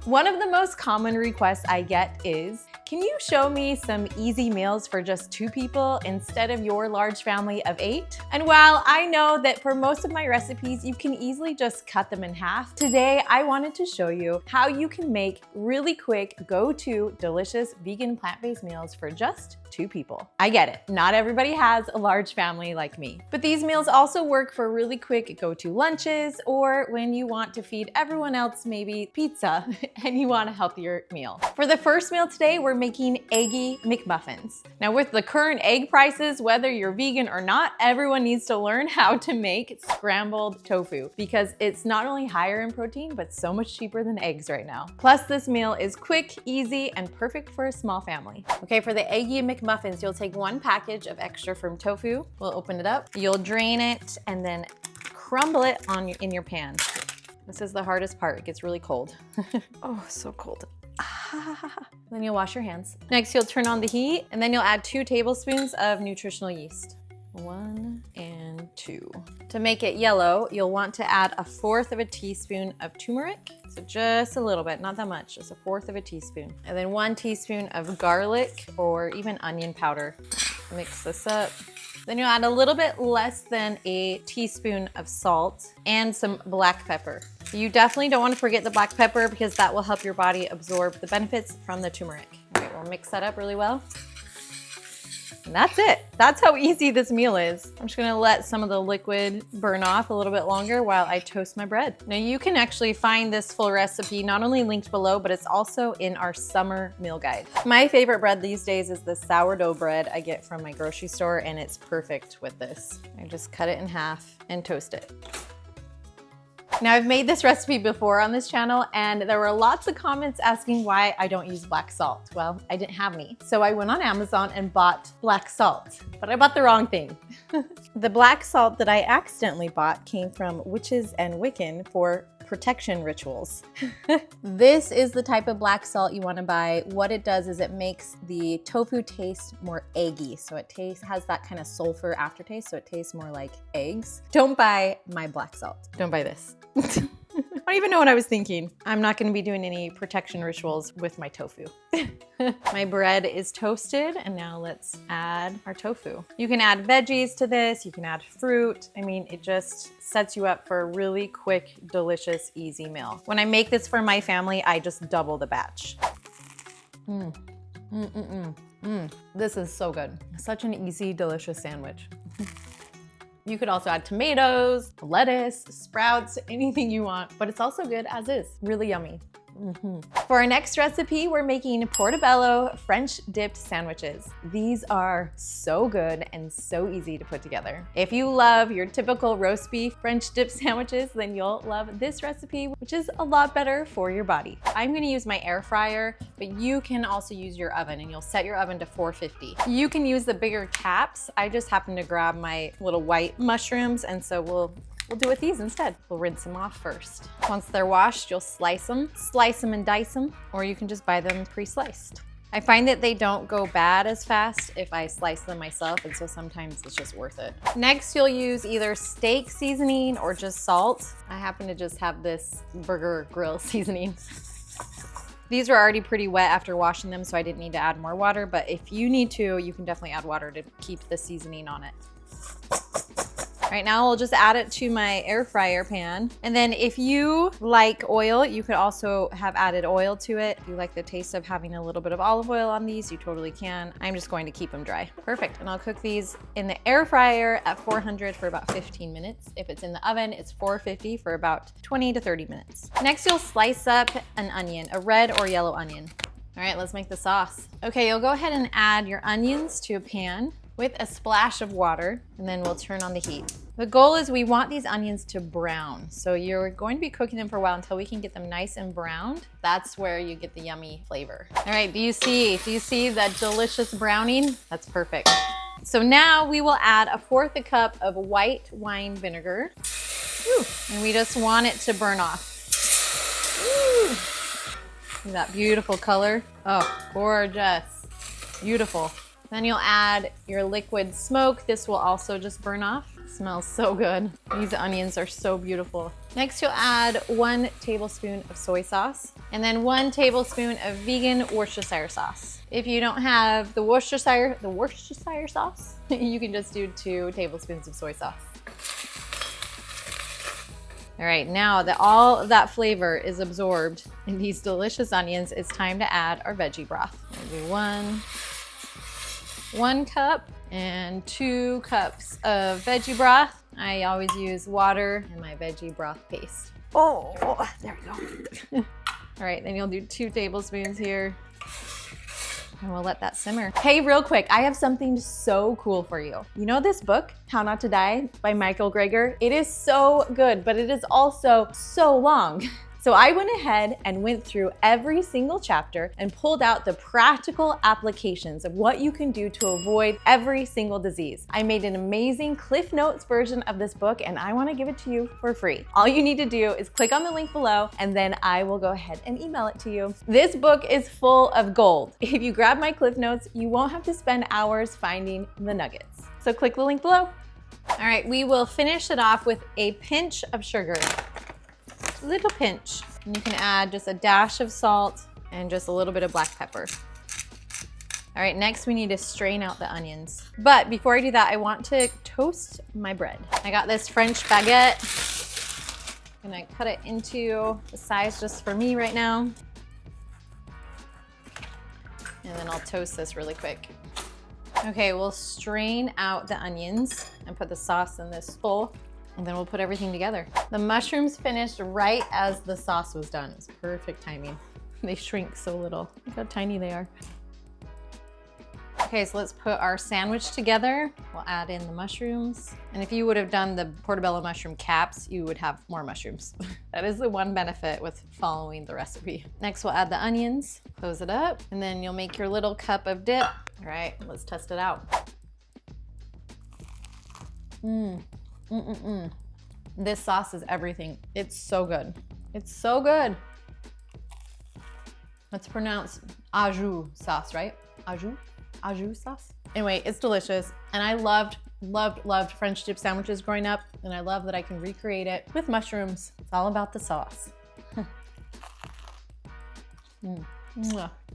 One of the most common requests I get is, can you show me some easy meals for just 2 people instead of your large family of 8? And while I know that for most of my recipes, you can easily just cut them in half, today I wanted to show you how you can make really quick, go-to, delicious vegan plant-based meals for just 2 people. I get it, not everybody has a large family like me. But these meals also work for really quick go-to lunches or when you want to feed everyone else maybe pizza and you want a healthier meal. For the first meal today, we're making Eggy Mcmuffins. Now with the current egg prices, whether you're vegan or not, everyone needs to learn how to make scrambled tofu because it's not only higher in protein, but so much cheaper than eggs right now. Plus this meal is quick, easy, and perfect for a small family. Okay, for the Eggy Mcmuffins, you'll take 1 package of extra firm tofu. We'll open it up. You'll drain it and then crumble it in your pan. This is the hardest part. It gets really cold. Oh, so cold. Then you'll wash your hands. Next, you'll turn on the heat and then you'll add 2 tablespoons of nutritional yeast. 1 and 2. To make it yellow, you'll want to add 1/4 of a teaspoon of turmeric. So just a little bit, not that much, just 1/4 of a teaspoon. And then 1 teaspoon of garlic or even onion powder. Mix this up. Then you'll add a little bit less than a teaspoon of salt and some black pepper. You definitely don't want to forget the black pepper because that will help your body absorb the benefits from the turmeric. All right, we'll mix that up really well. And that's it. That's how easy this meal is. I'm just gonna let some of the liquid burn off a little bit longer while I toast my bread. Now you can actually find this full recipe not only linked below, but it's also in our summer meal guide. My favorite bread these days is the sourdough bread I get from my grocery store, and it's perfect with this. I just cut it in half and toast it. Now I've made this recipe before on this channel and there were lots of comments asking why I don't use black salt. Well, I didn't have any. So I went on Amazon and bought black salt, but I bought the wrong thing. The black salt that I accidentally bought came from witches and Wiccan for protection rituals. This is the type of black salt you want to buy. What it does is it makes the tofu taste more eggy. So it has that kind of sulfur aftertaste, so it tastes more like eggs. Don't buy my black salt. Don't buy this. I don't even know what I was thinking. I'm not gonna be doing any protection rituals with my tofu. My bread is toasted and now let's add our tofu. You can add veggies to this, you can add fruit. I mean, it just sets you up for a really quick, delicious, easy meal. When I make this for my family, I just double the batch. This is so good. Such an easy, delicious sandwich. You could also add tomatoes, lettuce, sprouts, anything you want, but it's also good as is. Really yummy. For our next recipe, we're making Portobello French dipped sandwiches. These are so good and so easy to put together. If you love your typical roast beef French dip sandwiches, then you'll love this recipe, which is a lot better for your body. I'm gonna use my air fryer, but you can also use your oven and you'll set your oven to 450. You can use the bigger caps. I just happen to grab my little white mushrooms, and so we'll do it with these instead. We'll rinse them off first. Once they're washed, you'll slice them and dice them, or you can just buy them pre-sliced. I find that they don't go bad as fast if I slice them myself, and so sometimes it's just worth it. Next, you'll use either steak seasoning or just salt. I happen to just have this burger grill seasoning. These were already pretty wet after washing them, so I didn't need to add more water, but if you need to, you can definitely add water to keep the seasoning on it. Right now, I'll just add it to my air fryer pan. And then if you like oil, you could also have added oil to it. If you like the taste of having a little bit of olive oil on these, you totally can. I'm just going to keep them dry. Perfect, and I'll cook these in the air fryer at 400 for about 15 minutes. If it's in the oven, it's 450 for about 20 to 30 minutes. Next, you'll slice up an onion, a red or yellow onion. All right, let's make the sauce. Okay, you'll go ahead and add your onions to a pan with a splash of water, and then we'll turn on the heat. The goal is we want these onions to brown. So you're going to be cooking them for a while until we can get them nice and browned. That's where you get the yummy flavor. All right, do you see that delicious browning? That's perfect. So now we will add 1/4 cup of white wine vinegar. Ooh, and we just want it to burn off. Ooh. That beautiful color. Oh, gorgeous. Beautiful. Then you'll add your liquid smoke. This will also just burn off. It smells so good. These onions are so beautiful. Next, you'll add 1 tablespoon of soy sauce and then 1 tablespoon of vegan Worcestershire sauce. If you don't have the Worcestershire sauce, you can just do 2 tablespoons of soy sauce. All right, now that all of that flavor is absorbed in these delicious onions, it's time to add our veggie broth. We'll do 1 cup and 2 cups of veggie broth. I always use water and my veggie broth paste. Oh, there we go. All right, then you'll do 2 tablespoons here. And we'll let that simmer. Hey, real quick, I have something so cool for you. You know this book, How Not to Die by Michael Greger? It is so good, but it is also so long. So I went ahead and went through every single chapter and pulled out the practical applications of what you can do to avoid every single disease. I made an amazing Cliff Notes version of this book and I want to give it to you for free. All you need to do is click on the link below and then I will go ahead and email it to you. This book is full of gold. If you grab my Cliff Notes, you won't have to spend hours finding the nuggets. So click the link below. All right, we will finish it off with a pinch of sugar. Little pinch. And you can add just a dash of salt and just a little bit of black pepper. All right, next we need to strain out the onions. But before I do that, I want to toast my bread. I got this French baguette. I'm gonna cut it into the size just for me right now. And then I'll toast this really quick. Okay, we'll strain out the onions and put the sauce in this bowl. And then we'll put everything together. The mushrooms finished right as the sauce was done. It was perfect timing. They shrink so little. Look how tiny they are. Okay, so let's put our sandwich together. We'll add in the mushrooms. And if you would have done the Portobello mushroom caps, you would have more mushrooms. That is the one benefit with following the recipe. Next, we'll add the onions, close it up, and then you'll make your little cup of dip. All right, let's test it out. This sauce is everything. It's so good. It's so good. It's pronounced au jus sauce, right? Au jus? Au jus sauce? Anyway, it's delicious. And I loved French dip sandwiches growing up. And I love that I can recreate it with mushrooms. It's all about the sauce.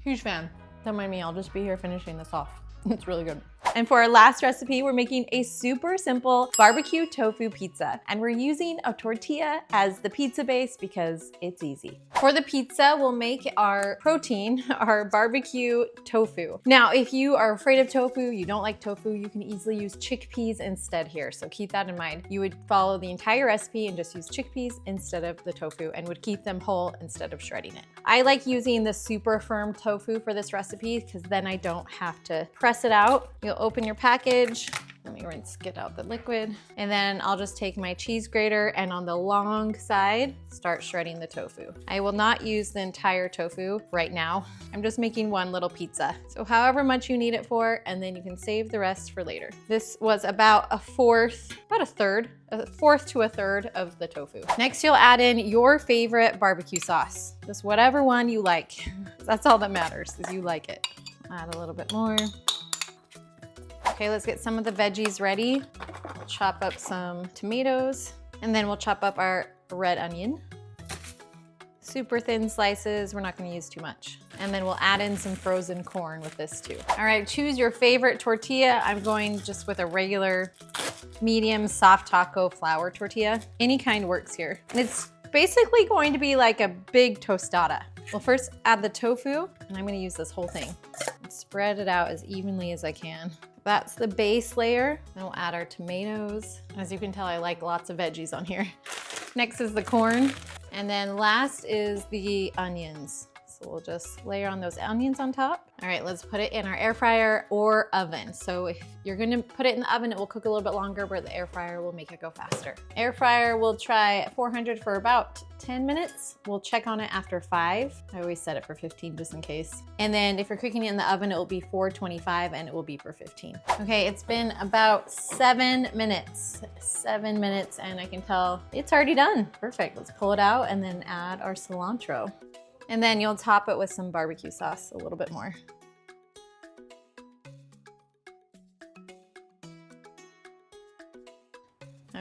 Huge fan. Don't mind me, I'll just be here finishing this off. It's really good. And for our last recipe, we're making a super simple barbecue tofu pizza. And we're using a tortilla as the pizza base because it's easy. For the pizza, we'll make our protein, our barbecue tofu. Now, if you are afraid of tofu, you don't like tofu, you can easily use chickpeas instead here. So keep that in mind. You would follow the entire recipe and just use chickpeas instead of the tofu and would keep them whole instead of shredding it. I like using the super firm tofu for this recipe because then I don't have to press it out. You'll open your package. Let me get out the liquid. And then I'll just take my cheese grater and on the long side, start shredding the tofu. I will not use the entire tofu right now. I'm just making one little pizza. So however much you need it for, and then you can save the rest for later. This was about a fourth to a third of the tofu. Next, you'll add in your favorite barbecue sauce. Just whatever one you like. That's all that matters, is you like it. Add a little bit more. Okay, let's get some of the veggies ready. We'll chop up some tomatoes, and then we'll chop up our red onion. Super thin slices, we're not gonna use too much. And then we'll add in some frozen corn with this too. All right, choose your favorite tortilla. I'm going just with a regular medium soft taco flour tortilla. Any kind works here. And it's basically going to be like a big tostada. We'll first add the tofu, and I'm gonna use this whole thing. And spread it out as evenly as I can. That's the base layer. Then we'll add our tomatoes. As you can tell, I like lots of veggies on here. Next is the corn. And then last is the onions. So we'll just layer on those onions on top. All right, let's put it in our air fryer or oven. So if you're gonna put it in the oven, it will cook a little bit longer, but the air fryer will make it go faster. Air fryer, we'll try at 400 for about 10 minutes. We'll check on it after 5. I always set it for 15 just in case. And then if you're cooking it in the oven, it will be 425 and it will be for 15. Okay, it's been about 7 minutes. 7 minutes, and I can tell it's already done. Perfect, let's pull it out and then add our cilantro. And then you'll top it with some barbecue sauce, a little bit more.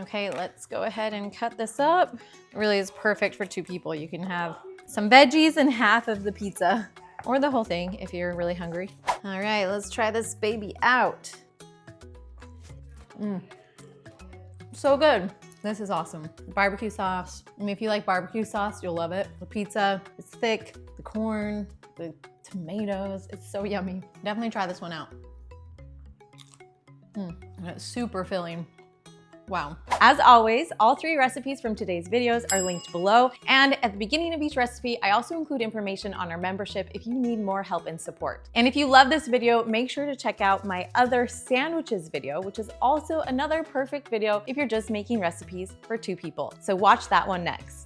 Okay, let's go ahead and cut this up. It really is perfect for 2 people. You can have some veggies and half of the pizza, or the whole thing if you're really hungry. All right, let's try this baby out. So good. This is awesome. Barbecue sauce. I mean, if you like barbecue sauce, you'll love it. The pizza, it's thick, the corn, the tomatoes, it's so yummy. Definitely try this one out. And it's super filling. Wow. As always, all 3 recipes from today's videos are linked below. And at the beginning of each recipe, I also include information on our membership if you need more help and support. And if you love this video, make sure to check out my other sandwiches video, which is also another perfect video if you're just making recipes for 2 people. So watch that one next.